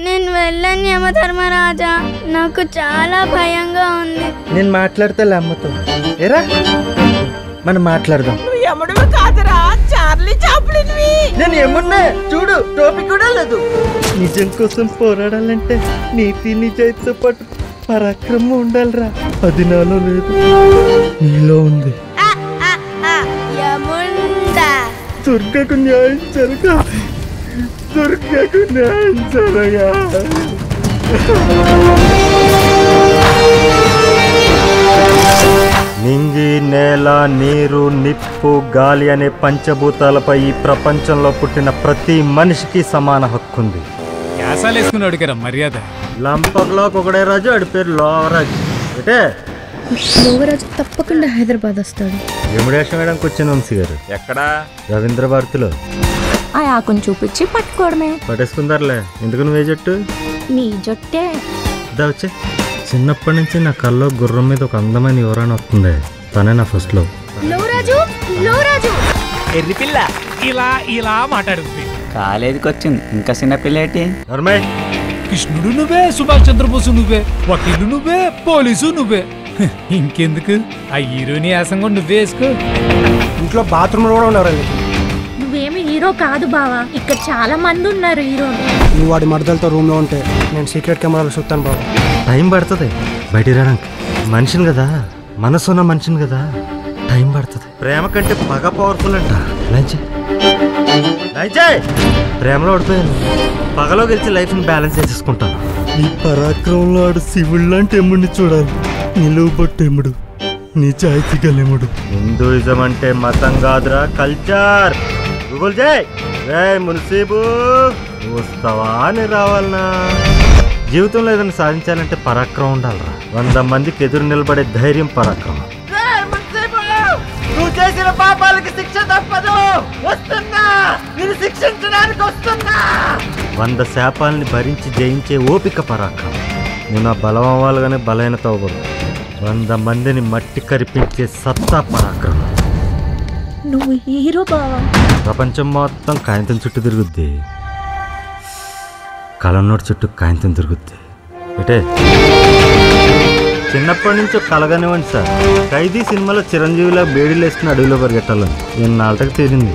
నేను వెళ్ళను యమధర్మరాజా, నాకు చాలా భయంగా ఉంది. నేను మాట్లాడతా అమ్మతో. ఏరా మనం మాట్లాడదాం. యముడివి కాదురా, చార్లీ చాప్లిన్వి. నేను ఏమున్నా చూడు, టోపీ కూడా లేదు. నిజం కోసం పోరాడాలంటే నీతి నిజాయితీతో పాటు పరాక్రమం ఉండాలిరా. అది నాలో లేదు, నీలో ఉంది. దుర్గకు న్యాయం జరగా, దుర్గకు న్యాయం జరగా. నింగి, నేల, నీరు, నిప్పు, గాలి అనే పంచభూతాలపై ఈ ప్రపంచంలో పుట్టిన ప్రతి మనిషికి సమాన హక్కు ఉంది. వేసుకున్నాడు కదా మర్యాద. లంపర్లోకి ఒకడే రాజు, ఆడి పేరు లోవరాజు. అంటే లోవరాజు తప్పకుండా హైదరాబాద్ వస్తాడు. ఎముడేషం వేయడానికి వచ్చిన వంశీ గారు. ఎక్కడా? రవీంద్ర భారతిలో. ఆ ఆకుని చూపించి పట్టుకోవడమే. పట్టేసుకుందారులే. ఎందుకు నువ్వే జట్టు? నీ జొట్టే. దా వచ్చే. చిన్నప్పటి నుంచి నా కల్లో గుర్రం మీద ఒక అందమైన యువరాణి వస్తుంది. తనే నా ఫస్ట్ లవ్. లోవరాజు, లోవరాజు ఎర్రి పిల్ల ఇలా ఇలా మాట్లాడుతుంది. కాలేజీకి వచ్చింది, ఇంకా చిన్నపిల్లేటి. కృష్ణుడు నువ్వే, సుభాష్ చంద్రబోసు నువ్వే, వకీలు నువ్వే, పోలీసు నువ్వే. ఇంకెందుకు ఆ హీరోని యాసంగా నువ్వే వేసుకో. ఇంట్లో బాత్రూమ్ కూడా ఉన్నారండి. నువ్వేమి హీరో కాదు బావా, ఇక్కడ చాలా మంది ఉన్నారు హీరోలు. నువ్వు వాడి మడతలతో రూమ్ లో ఉంటే నేను సీక్రెట్ కెమెరాలు చూస్తాను బాబు. టైం పడుతుంది బయటికి రావడానికి. మనిషిని కదా, మనసున్న మనిషిని కదా, టైం పడుతుంది. ప్రేమ కంటే పగ పవర్ఫుల్ అంట. ప్రేమలో ఓడిపోయాను, పగలో గెలిచి లైఫ్ని బ్యాలెన్స్ చేసుకుంటాను. నీ పరాక్రమంలో ఆడు శివుడు లాంటి ఎముడిని చూడాలి. నిలువు బొట్టెముడు, నిజాయితీ గలెముడు. హిందూయిజం అంటే మతం కాదురా, కల్చర్. గూగుల్ జై మున్సీబు వస్తావా అని రావాలనా? జీవితంలో ఏదైనా సాధించాలంటే పరాక్రమం ఉండాలరా. 100 మందికి ఎదురు నిలబడే ధైర్యం పరాక్రమం. నువ్వు చేసిన పాపాలకి శిక్ష తప్పదు, వస్తున్నా, నేను శిక్షించడానికి వస్తున్నా. 100 శాపాలని భరించి జయించే ఓపిక పరాక్రమం. నేను ఆ బలం అవ్వాలిగానే బలహీనత అవ్వదు. 100 మందిని మట్టి కరిపించే సత్తా పరాక్రమం. నువ్వు హీరో బావా. ప్రపంచం మొత్తం కాయంతం చుట్టూ తిరుగుద్ది, కలన్నోటి చుట్టూ కాయంతం తిరుగుద్ది. అంటే చిన్నప్పటి నుంచి కలగానివ్వండి సార్. ఖైదీ సినిమాలో చిరంజీవిలా బేడీలు వేసుకుని అడవిలో పరిగెట్టాలని నేను నాటకు తీరింది.